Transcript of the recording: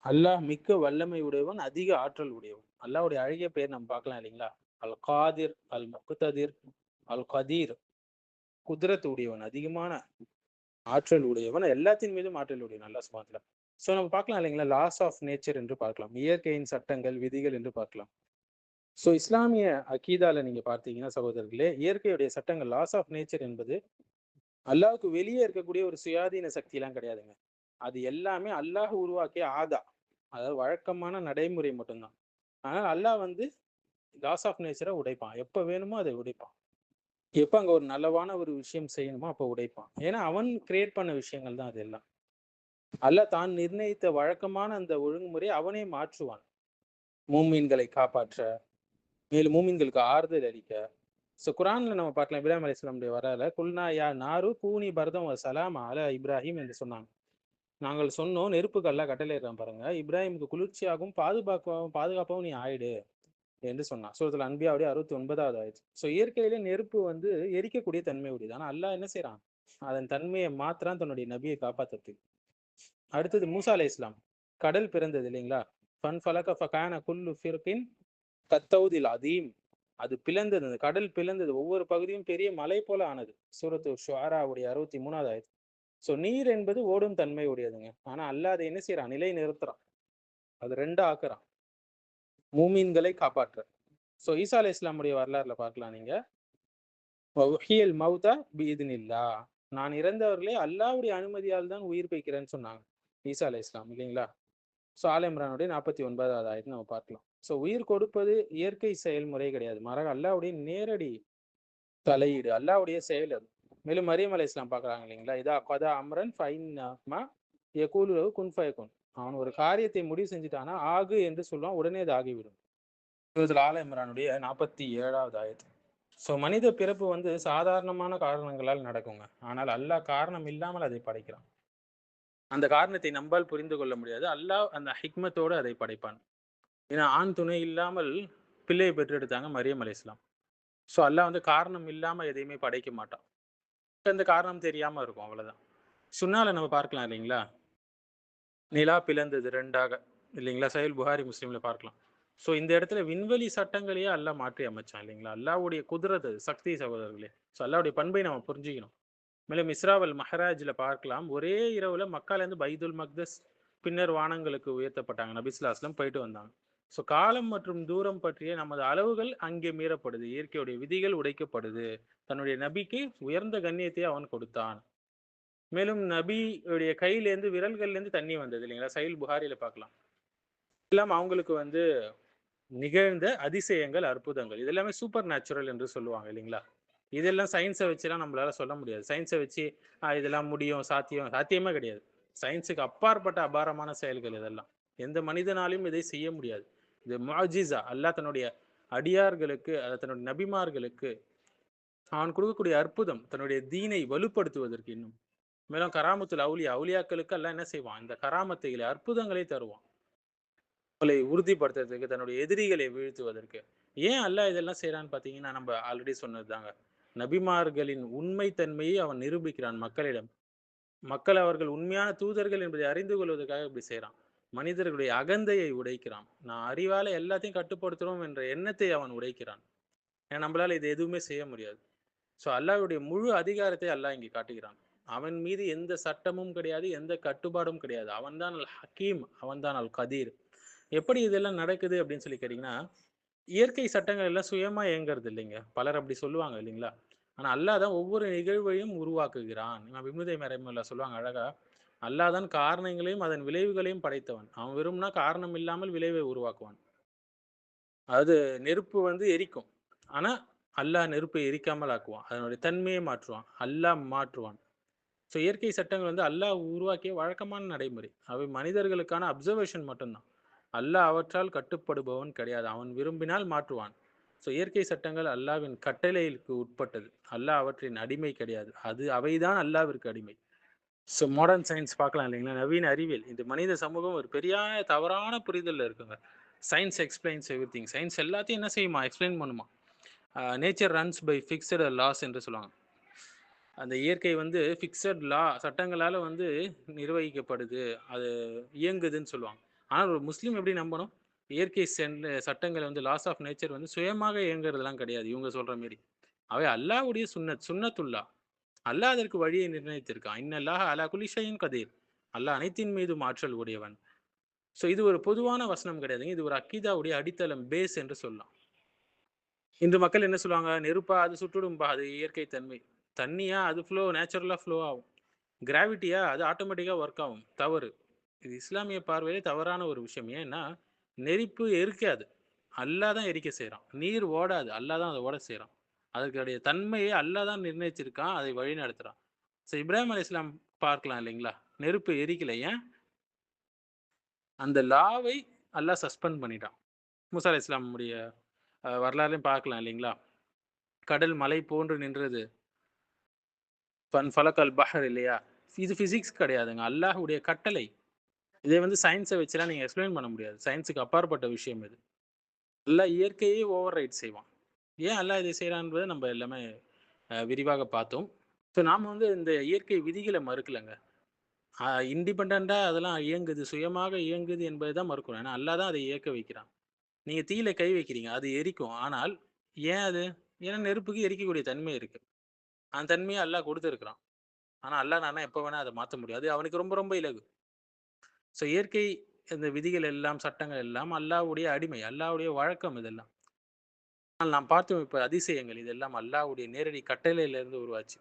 அல்லாஹ் மிக்க வல்லமை உடையவன், அதிக ஆற்றல் உடையவன். அல்லாஹ்வுடைய அழகிய பெயர் நம்ம பார்க்கலாம் இல்லைங்களா? அல் காதிர், அல் முக்ததிர், அல் கதீர். குதிரத் உடையவன், அதிகமான ஆற்றல் உடையவன், எல்லாத்தின் மீதும் ஆற்றல் உடையவன் அல்லாஹ் சுப்ஹானஹு வ தஆலா. ஸோ நம்ம பார்க்கலாம் இல்லைங்களா? லாஸ் ஆஃப் நேச்சர் என்று பார்க்கலாம். இயற்கையின் சட்டங்கள், விதிகள் என்று பார்க்கலாம். ஸோ இஸ்லாமிய அகீதால நீங்க பார்த்தீங்கன்னா சகோதரர்களே, இயற்கையுடைய சட்டங்கள் லாஸ் ஆஃப் நேச்சர் என்பது அல்லாஹ்வுக்கு வெளியே இருக்கக்கூடிய ஒரு சுயாதீன சக்திலாம் கிடையாதுங்க. அது எல்லாமே அல்லாஹ் உருவாக்கிய ஆதா. அதாவது வழக்கமான நடைமுறை மட்டும்தான். ஆனால் அல்லாஹ் வந்து லாஸ் ஆஃப் நேச்சரை உடைப்பான். எப்ப வேணுமோ அதை உடைப்பான். எப்ப அங்க ஒரு நல்லவான ஒரு விஷயம் செய்யணுமோ அப்ப உடைப்பான். ஏன்னா அவன் கிரியேட் பண்ண விஷயங்கள் தான் அது எல்லாம். அல்லாஹ் தான் நிர்ணயித்த வழக்கமான அந்த ஒழுங்குமுறையை அவனே மாற்றுவான். மூமின்களை காப்பாற்ற, மேலும் மூமின்களுக்கு ஆறுதல் அளிக்க. ஸோ குர்ஆன்ல நம்ம பார்க்கலாம் இப்ராஹிம் அலைஹிஸ்ஸலாமுடைய வரலாறுல, குல்னா யா நாரு கூனி பர்தம் வ சலாமா அலா இப்ராஹிம் என்று சொன்னாங்க. நாங்கள் சொன்னோம் நெருப்புக்கு அல்லாஹ் கட்டளையிடுறான் பாருங்க. இப்ராஹிமுக்கு குளிர்ச்சியாகவும் பாதுகாப்பாகவும் நீ ஆயிடு என்று சொன்னான். சூரத்துல் அன்பியாவுடைய 69வது ஆயத். ஸோ இயற்கையிலே நெருப்பு வந்து எரிக்கக்கூடிய தன்மை உடையது. ஆனா அல்லாஹ் என்ன செய்றான்? அதன் தன்மையை மாத்துறான் தன்னுடைய நபியை காப்பாத்துறதுக்கு. அடுத்தது மூசா அலைஹிஸ்ஸலாம். கடல் பிறந்தது இல்லைங்களா? ஃபன் ஃபலக ஃபகான குல்லு ஃபிர்கின் கத்தௌதில் அதீம். அது பிளந்தது. அந்த கடல் பிளந்தது. ஒவ்வொரு பகுதியும் பெரிய மலை போல ஆனது. சூரத்து ஷுஆராவுடைய 63வது ஆயத். ஸோ நீர் என்பது ஓடும் தன்மை உடையதுங்க. ஆனா அல்லாஹ் அதை என்ன செய்றான்? நிலை நிறுத்துறான். அது 2 ஆக்குறான். மூமின்களை காப்பாற்ற. ஸோ ஈசா அலைஹிஸ்ஸலாமுடைய வரலாறுல பார்க்கலாம் நீங்க. வ உஹ்யில் மௌதா பிஇத்னில்லாஹ். நான் இறந்தவர்களே அல்லாஹ்வுடைய அனுமதியால் தான் உயிர்ப்பிக்கிறேன்னு சொன்னாங்க. ஈசா அலைஹிஸ்ஸலாம் இல்லைங்களா? ஸோ ஆல இம்ரானுடைய 49வது ஆயத்த நம்ம பார்க்கலாம். ஸோ உயிர் கொடுப்பது இயற்கை செயல்முறை கிடையாது. மாறாக அல்லாஹ்வுடைய நேரடி தலையீடு. அல்லாஹ்வுடைய செயல் அது. மேலும் மரியம் அலைஹிஸ்ஸலாம் பார்க்குறாங்க இல்லைங்களா? இதா கதா அம்ரன் ஃபஇன்னமா யகூலு லஹு குன் ஃபயகுன். அவன் ஒரு காரியத்தை முடிவு செஞ்சுட்டானா, ஆகு என்று சொல்லுவான். உடனே அது ஆகிவிடும். சூரத்துல் ஆல இம்ரானுடைய 47வது ஆயத். ஸோ மனித பிறப்பு வந்து சாதாரணமான காரணங்களால் நடக்குங்க. ஆனால் அல்லாஹ் காரணம் இல்லாமல் அதை படைக்கிறான். அந்த காரணத்தை நம்பால் புரிந்து கொள்ள முடியாது. அல்லாஹ் அந்த ஹிக்மத்தோடு அதை படைப்பான். ஏன்னா ஆண் துணை இல்லாமல் பிள்ளையை பெற்றெடுத்தாங்க மரியம் அலைஹிஸ்ஸலாம். ஸோ அல்லாஹ் வந்து காரணம் இல்லாம எதையுமே படைக்க மாட்டான். அந்த காரணம் தெரியாம இருக்கும் அவ்வளவுதான். சுன்னால நம்ம பார்க்கலாம் இல்லைங்களா? நிலா பிளந்தது 2ஆக இல்லைங்களா? சஹீல் புகாரி, முஸ்லிம்ல பார்க்கலாம். ஸோ இந்த இடத்துல விண்வெளி சட்டங்களையே அல்லாஹ் மாற்றி அமைச்சான் இல்லைங்களா? அல்லாஹ்வுடைய குதிரத் அது, சக்தி சகோதரர்களே. ஸோ அல்லாஹ்வுடைய பண்பை நம்ம புரிஞ்சுக்கணும். மேலும் இஸ்ரா வல் மஹராஜ்ல பார்க்கலாம். ஒரே இரவுல மக்காலேருந்து பைத்துல் மக்தஸ், பின்னர் வானங்களுக்கு உயர்த்தப்பட்டாங்க. நபி ஸல்லல்லாஹு அலைஹி வஸல்லம் போயிட்டு வந்தாங்க. ஸோ காலம் மற்றும் தூரம் பற்றிய நமது அளவுகள் அங்கே மீறப்படுது. இயற்கையுடைய விதிகள் உடைக்கப்படுது. தன்னுடைய நபிக்கு உயர்ந்த கண்ணியத்தை அவன் கொடுத்தான். மேலும் நபியுடைய கையிலேருந்து விரல்கள்லேருந்து தண்ணி வந்தது இல்லைங்களா? சஹீல் புகாரில பார்க்கலாம். எல்லாம் அவங்களுக்கு வந்து நிகழ்ந்த அதிசயங்கள், அற்புதங்கள். இது எல்லாமே சூப்பர் நேச்சுரல் என்று சொல்லுவாங்க இல்லைங்களா? இதெல்லாம் சயின்ஸ வச்சுலாம் நம்மளால சொல்ல முடியாது. சயின்ஸ வச்சு இதெல்லாம் முடியும், சாத்தியம் சாத்தியமே கிடையாது. சயின்ஸுக்கு அப்பாற்பட்ட அபாரமான செயல்கள் இதெல்லாம். எந்த மனிதனாலும் இதை செய்ய முடியாது. இது முஅஜிஸா. அல்லாஹ் தன்னுடைய அடியார்களுக்கு, தன்னுடைய நபிமார்களுக்கு அவன் கொடுக்கக்கூடிய அற்புதம். தன்னுடைய தீனை வலுப்படுத்துவதற்கு இன்னும். மேலும் கராமத்துல் அவுலியா, அவுலியாக்களுக்கு அல்லாஹ் என்ன செய்வான்? இந்த கராமத்துகளை, அற்புதங்களை தருவான். அவங்களை உறுதிப்படுத்துறதுக்கு, தன்னுடைய எதிரிகளை வீழ்த்துவதற்கு. ஏன் அல்லாஹ் இதெல்லாம் செய்றான்னு பார்த்தீங்கன்னா, நம்ம ஆல்ரெடி சொன்னதுதாங்க. நபிமார்களின் உண்மை தன்மையை அவன் நிரூபிக்கிறான் மக்களிடம். மக்கள் அவர்கள் உண்மையான தூதர்கள் என்பதை அறிந்து கொள்வதற்காக இப்படி செய்றான். மனிதர்களுடைய அகந்தையை உடைக்கிறான். நான் அறிவால எல்லாத்தையும் கட்டுப்படுத்துறோம் என்ற எண்ணத்தை அவன் உடைக்கிறான். ஏன்னா நம்மளால இது எதுவுமே செய்ய முடியாது. ஸோ அல்லாஹ்வுடைய முழு அதிகாரத்தை அல்லாஹ் இங்கே காட்டுகிறான். அவன் மீது எந்த சட்டமும் கிடையாது, எந்த கட்டுப்பாடும் கிடையாது. அவன்தான் அல் ஹக்கீம், அவன்தான் அல் கதீர். எப்படி இதெல்லாம் நடக்குது அப்படின்னு சொல்லி கேட்டீங்கன்னா, இயற்கை சட்டங்கள் எல்லாம் சுயமா இயங்குறது இல்லைங்க. பலர் அப்படி சொல்லுவாங்க இல்லைங்களா? ஆனா அல்லாஹ் தான் ஒவ்வொரு நிகழ்வையும் உருவாக்குகிறான். இமாம் இப்னு தைமிய்யா ரஹிமஹுல்லாஹ் சொல்லுவாங்க அழகா, அல்லாஹ் தான் காரணங்களையும், அதன் விளைவுகளையும் படைத்தவன். அவன் விரும்பினா காரணம் இல்லாமல் விளைவை உருவாக்குவான். அதாவது நெருப்பு வந்து எரிக்கும். ஆனா அல்லாஹ் நெருப்பை எரிக்காமல் ஆக்குவான். அதனுடைய தன்மையை மாற்றுவான். அல்லாஹ் மாற்றுவான். ஸோ இயற்கை சட்டங்கள் வந்து அல்லாஹ் உருவாக்கிய வழக்கமான நடைமுறை. அவை மனிதர்களுக்கான அப்சர்வேஷன் மட்டும்தான். அல்லாஹ் அவற்றால் கட்டுப்படுபவன் கிடையாது. அவன் விரும்பினால் மாற்றுவான். ஸோ இயற்கை சட்டங்கள் அல்லாஹ்வின் கட்டளைக்கு உட்பட்டது. அல்லாஹ் அவற்றின் அடிமை கிடையாது. அவைதான் அல்லாஹ்விற்கு அடிமை. ஸோ மாடர்ன் சயின்ஸ் பார்க்கலாம் இல்லைங்களா? நவீன அறிவியல். இந்த மனித சமூகம் ஒரு பெரிய தவறான புரிதல்ல இருக்குங்க. Science explains everything. சயின்ஸ் எல்லாத்தையும் என்ன செய்யுமா? எக்ஸ்பிளைன் பண்ணுமா? Nature runs by fixed laws என்று சொல்லுவாங்க. அந்த இயற்கை வந்து ஃபிக்ஸட் லா சட்டங்களால வந்து நிர்வகிக்கப்படுது. அது இயங்குதுன்னு சொல்லுவாங்க. ஆனால் ஒரு முஸ்லீம் எப்படி நம்பணும்? இயற்கை சட்டங்கள் வந்து லாஸ் ஆஃப் நேச்சர் வந்து சுயமாக இயங்குறதெல்லாம் கிடையாது. இவங்க சொல்ற மாரி. அவை அல்லாஹ்வுடைய சுன்னத்துல்லாஹ். அல்லாஹ் அதற்கு வழியை நிர்ணயித்திருக்கான். இன்னல்லாஹ அலா குல்லி ஷைஇன் கதீர். அல்லாஹ் அனைத்தின் மீதும் ஆற்றல் உடையவன். ஸோ இது ஒரு பொதுவான வசனம் கிடையாதுங்க. இது ஒரு அக்கீதாவுடைய அடித்தளம், பேஸ் என்று சொல்லலாம். இன்று மக்கள் என்ன சொல்லுவாங்க? நெருப்பா அது சுட்டுடும்பா. அது இயற்கை தன்மை. தண்ணியா அது நேச்சுரலா ஃப்ளோ ஆகும். கிராவிட்டியா அது ஆட்டோமேட்டிக்கா ஒர்க் ஆகும். தவறு. இது இஸ்லாமிய பார்வையிலே தவறான ஒரு விஷயம். ஏன்னா, நெருப்பு எரிக்காது. அல்லாஹ் தான் எரிக்க செய்றான். நீர் ஓடாது. அல்லாஹ் தான் அத ஓட செய்றான். அதற்குடைய தன்மையை அல்லாஹ் தான் நிர்ணயிச்சிருக்கான். அதை வழிநடத்துறான். இப்ராஹிம் அலைஹிஸ்ஸலாம் பார்க்கலாம் இல்லைங்களா? நெருப்பு எரிக்கல. ஏன்? அந்த லாவை அல்லாஹ் சஸ்பெண்ட் பண்ணிட்டான். மூசா அலைஹிஸ்ஸலாமுடைய வரலாறுலயும் பார்க்கலாம் இல்லைங்களா? கடல் மலை போன்று நின்றது. ஃபலகல் பஹர் இல்லையா? இது பிசிக்ஸ் கிடையாதுங்க. அல்லாஹ்வுடைய கட்டளை. இதை வந்து சயின்ஸ வச்சுலாம் நீங்க எக்ஸ்ப்ளைன் பண்ண முடியாது. சயின்ஸுக்கு அப்பாற்பட்ட விஷயம் இது. அல்லாஹ் இயற்கையே ஓவர் ரைட் செய்வான். ஏன் அல்லாஹ் இதை செய்றான்றத நம்ம எல்லாமே விரிவாக பார்த்தோம். நாம வந்து இந்த இயற்கை விதிகள மறுக்கலங்க. இண்டிபெண்டன்ட்டா அதெல்லாம் இயங்குது, சுயமாக இயங்குது என்பதை தான் மறுக்கிறோம். ஏன்னா அல்லாஹ் தான் அதை இயக்க வைக்கிறான். நீங்க தீயில கை வைக்கிறீங்க. அது எரிக்கும். ஆனால் ஏன் அது? ஏன்னா நெருப்புக்கு எரிக்கக்கூடிய தன்மை இருக்கு. அந்த தன்மைய அல்லாஹ் குடுத்திருக்கிறான். ஆனா அல்லாஹ் நானா எப்ப வேணா அத மாத்த முடியும். அது அவனுக்கு ரொம்ப ரொம்ப இலகு. இயற்கை இந்த விதிகள் எல்லாம், சட்டங்கள் எல்லாம் அல்லாஹ்வுடைய அடிமை. அல்லாஹ்வுடைய வழக்கம் இதெல்லாம். ஆனால் நாம் பார்த்தோம் இப்ப அதிசயங்கள். இதெல்லாம் அல்லாஹ்வுடைய நேரடி கட்டளையிலிருந்து உருவாச்சு.